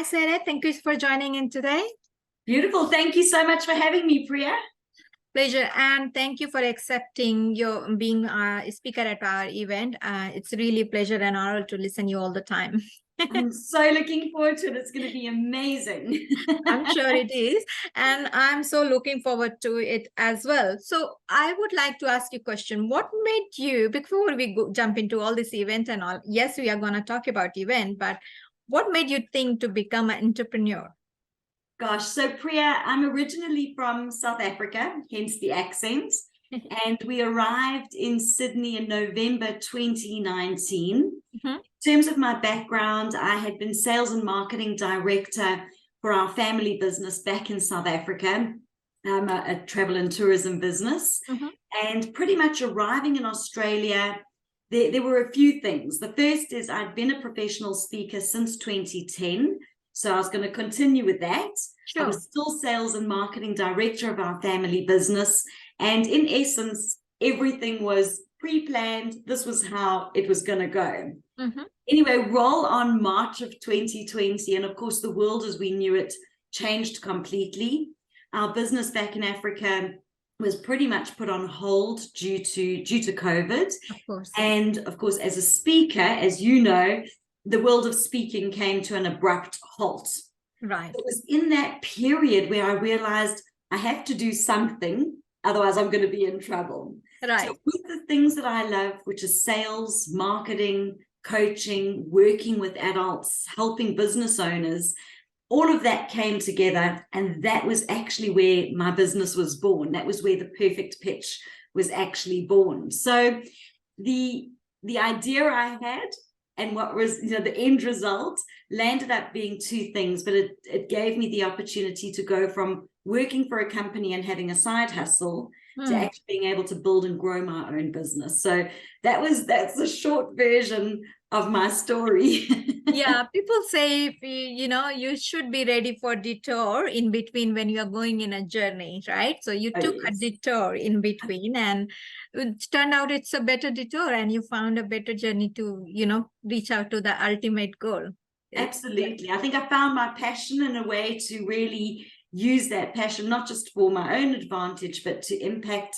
Hi, Sarah. Thank you for joining in today. Beautiful. Thank you so much for having me, Priya. Pleasure. And thank you for accepting your being a speaker at our event. It's really a pleasure and honor to listen to you all the time. I'm so looking forward to it. It's going to be amazing. I'm sure it is. And I'm so looking forward to it as well. So I would like to ask you a question. What made you, before we jump into all this event and all, yes, we are going to talk about event, but what made you think to become an entrepreneur? Gosh, so Priya, I'm originally from South Africa, hence the accent. And we arrived in Sydney in November 2019. In terms of my background, I had been sales and marketing director for our family business back in South Africa, a travel and tourism business. And pretty much arriving in Australia, there were a few things. The first is I'd been a professional speaker since 2010. So I was going to continue with that. Sure. I was still sales and marketing director of our family business. And in essence, everything was pre-planned. This was how it was going to go. Anyway, roll on March of 2020. And of course, the world as we knew it changed completely. Our business back in Africa was pretty much put on hold due to COVID. Of course. And of course, as a speaker, as you know, the world of speaking came to an abrupt halt. Right. It was in that period where I realized I have to do something, otherwise I'm going to be in trouble. Right. So with the things that I love, which is sales, marketing, coaching, working with adults, helping business owners, all of that came together. And that was actually where my business was born. That was where the perfect pitch was actually born. So the idea I had and what was, the end result landed up being two things, but it gave me the opportunity to go from working for a company and having a side hustle to actually being able to build and grow my own business. So that's the short version of my story. Yeah, people say, you should be ready for detour in between when you are going in a journey, right? So you took a detour in between and it turned out it's a better detour and you found a better journey to, reach out to the ultimate goal. Absolutely. I think I found my passion in a way to really use that passion, not just for my own advantage, but to impact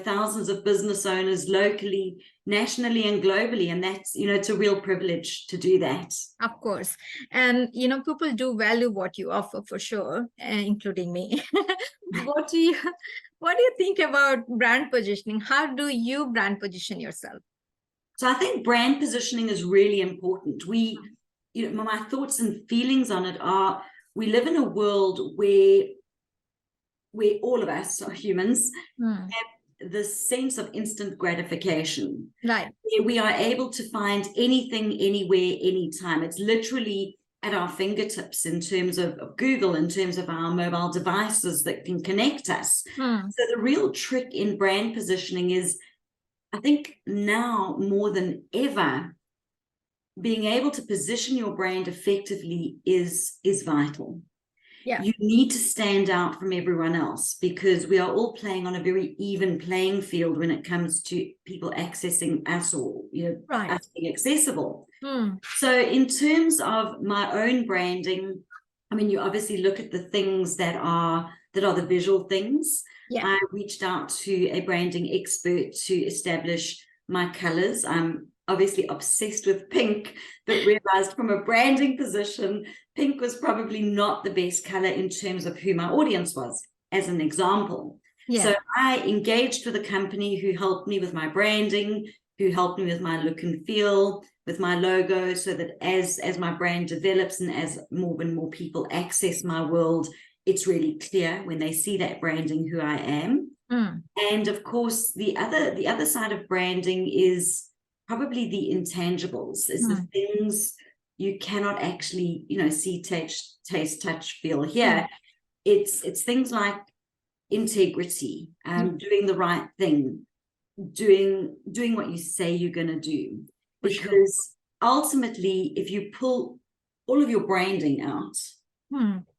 thousands of business owners locally, nationally, and globally. And that's, it's a real privilege to do that. Of course. And, people do value what you offer for sure, including me. What do you think about brand positioning? How do you brand position yourself? So I think brand positioning is really important. My thoughts and feelings on it are, we live in a world where all of us are humans have this sense of instant gratification. Right. We are able to find anything, anywhere, anytime. It's literally at our fingertips in terms of Google, in terms of our mobile devices that can connect us. So the real trick in brand positioning is, I think now more than ever, being able to position your brand effectively is vital. Yeah. You need to stand out from everyone else because we are all playing on a very even playing field when it comes to people accessing us or us being accessible. So in terms of my own branding, I mean, you obviously look at the things that are the visual things. Yeah. I reached out to a branding expert to establish my colors. I'm obviously obsessed with pink, but realized from a branding position, pink was probably not the best color in terms of who my audience was, as an example. Yeah. So I engaged with a company who helped me with my branding, who helped me with my look and feel, with my logo, so that as my brand develops and as more and more people access my world, it's really clear when they see that branding who I am. And of course, the other side of branding is probably the intangibles, is the things you cannot actually, see, taste, touch, feel, hear. It's things like integrity, doing the right thing, doing what you say you're going to do. Because ultimately, if you pull all of your branding out,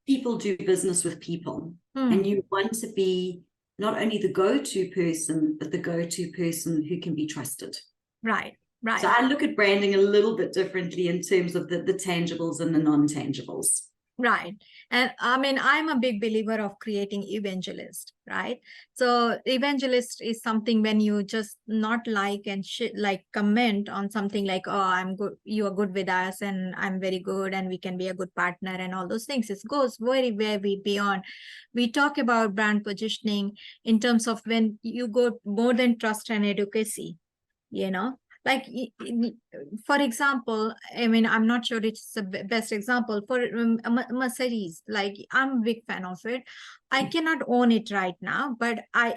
people do business with people. And you want to be not only the go-to person, but the go-to person who can be trusted. Right. Right. So I look at branding a little bit differently in terms of the tangibles and the non-tangibles. Right. And I mean, I'm a big believer of creating evangelist, right? So evangelist is something when you just not like and like comment on something like, oh, I'm good, you are good with us and I'm very good and we can be a good partner and all those things. It goes very, very beyond. We talk about brand positioning in terms of when you go more than trust and advocacy, you know, like for example, I mean, I'm not sure it's the best example for Mercedes. Like, I'm a big fan of it. I cannot own it right now, but I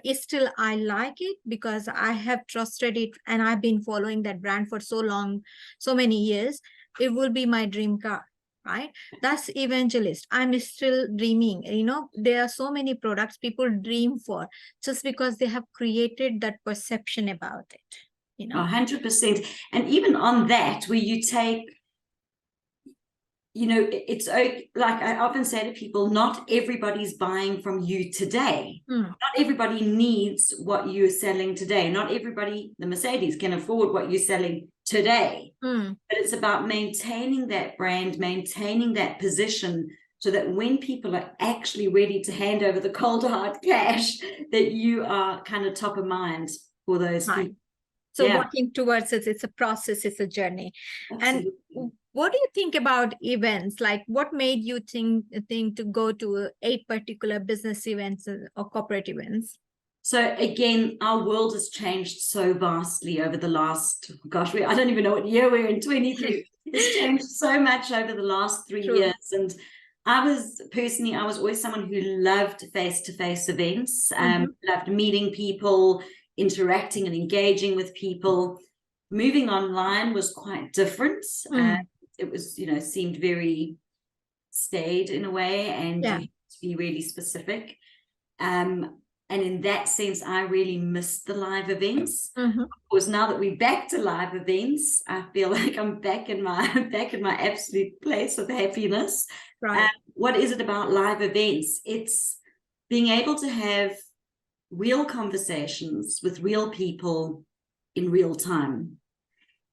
like it because I have trusted it and I've been following that brand for so long, so many years. It will be my dream car, right? That's evangelist. I'm still dreaming, you know. There are so many products people dream for just because they have created that perception about it, you know. 100%. And even on that, where you take, you know, it's like I often say to people, not everybody's buying from you today. Not everybody needs what you're selling today. Not everybody, the Mercedes, can afford what you're selling today. But it's about maintaining that brand, maintaining that position, so that when people are actually ready to hand over the cold hard cash, that you are kind of top of mind for those people. So working towards it, it's a process, it's a journey. Absolutely. And what do you think about events? Like, what made you think to go to 8 particular business events or corporate events? So again, our world has changed so vastly over the last, gosh, I don't even know what year we're in, 23. It's changed so much over the last 3 years. And I was always someone who loved face-to-face events, loved meeting people, interacting and engaging with people. Moving online was quite different. It was, you know, seemed very staid in a way, and you had to be really specific. And in that sense, I really missed the live events. Of course, now that we're back to live events, I feel like I'm back in my absolute place of happiness. Right. What is it about live events? It's being able to have real conversations with real people in real time.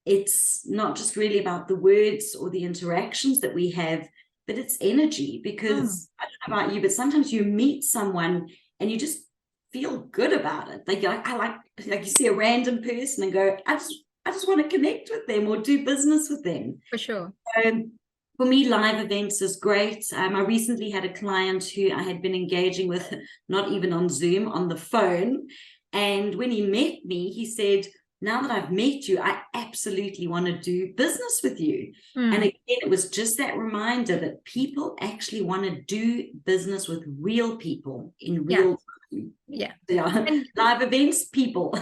It's not just really about the words or the interactions that we have, but it's energy. Because I don't know about you, but sometimes you meet someone and you just feel good about it. Like you see a random person and go, I just want to connect with them or do business with them. For sure. For me, live events is great. I recently had a client who I had been engaging with, not even on Zoom, on the phone. And when he met me, he said, now that I've met you, I absolutely want to do business with you. And again, it was just that reminder that people actually want to do business with real people in real time. And live events, people.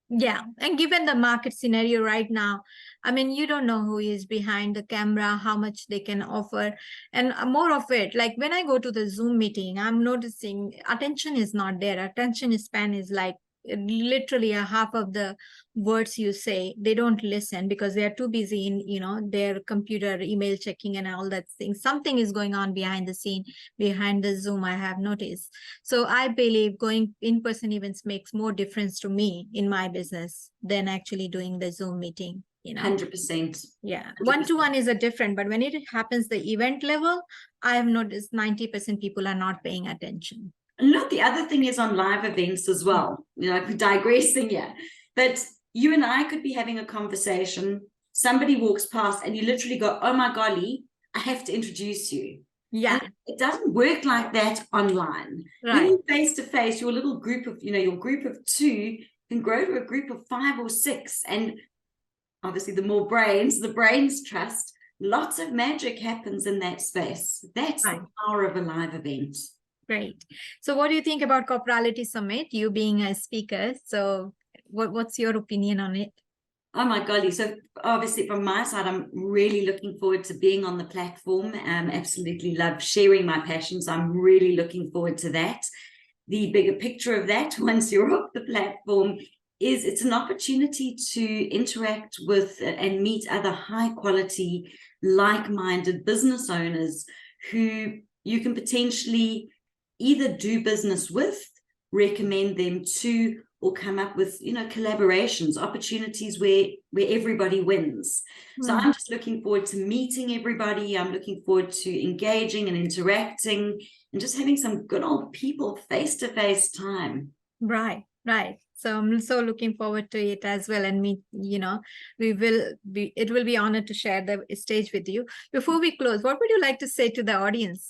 Yeah. And given the market scenario right now, I mean, you don't know who is behind the camera, how much they can offer, and more of it. Like when I go to the Zoom meeting, I'm noticing attention is not there. Attention span is like literally a half of the words you say. They don't listen because they are too busy in, you know, their computer, email checking and all that thing. Something is going on behind the scene, behind the Zoom, I have noticed. So I believe going in-person events makes more difference to me in my business than actually doing the Zoom meeting. You know, 100%. Yeah. 100%. One-to-one is a different, but when it happens the event level, I have noticed 90% people are not paying attention. Look, the other thing is on live events as well, you know, digressing here, but you and I could be having a conversation, somebody walks past and you literally go, oh my golly, I have to introduce you. Yeah. And it doesn't work like that online. Right. When you're face to face, your little group of, you know, your group of 2 can grow to a group of 5 or 6. And obviously the more brains, the brains trust, lots of magic happens in that space. That's the power of a live event. Great. So what do you think about Corporality Summit, you being a speaker? So what's your opinion on it? Oh my golly. So obviously from my side, I'm really looking forward to being on the platform. Absolutely love sharing my passions. I'm really looking forward to that. The bigger picture of that, once you're off the platform, is it's an opportunity to interact with and meet other high quality, like-minded business owners who you can potentially either do business with, recommend them to, or come up with, collaborations, opportunities where everybody wins. So I'm just looking forward to meeting everybody. I'm looking forward to engaging and interacting and just having some good old people face-to-face time. Right. So I'm so looking forward to it as well. And it will be honored to share the stage with you. Before we close, what would you like to say to the audience?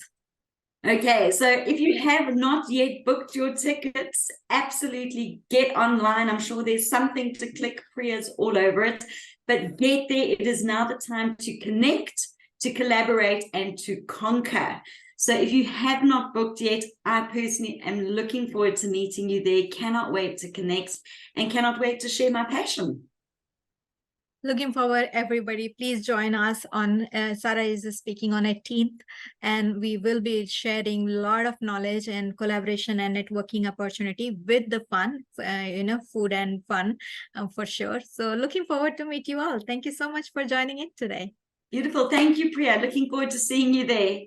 Okay, so if you have not yet booked your tickets, absolutely get online. I'm sure there's something to click. Priya's all over it, but get there. It is now the time to connect, to collaborate, and to conquer. So if you have not booked yet, I personally am looking forward to meeting you there. Cannot wait to connect and cannot wait to share my passion. Looking forward, everybody. Please join us on Sarah is speaking on 18th, and we will be sharing a lot of knowledge and collaboration and networking opportunity with the fun, food and fun for sure. So looking forward to meet you all. Thank you so much for joining in today. Beautiful. Thank you, Priya. Looking forward to seeing you there.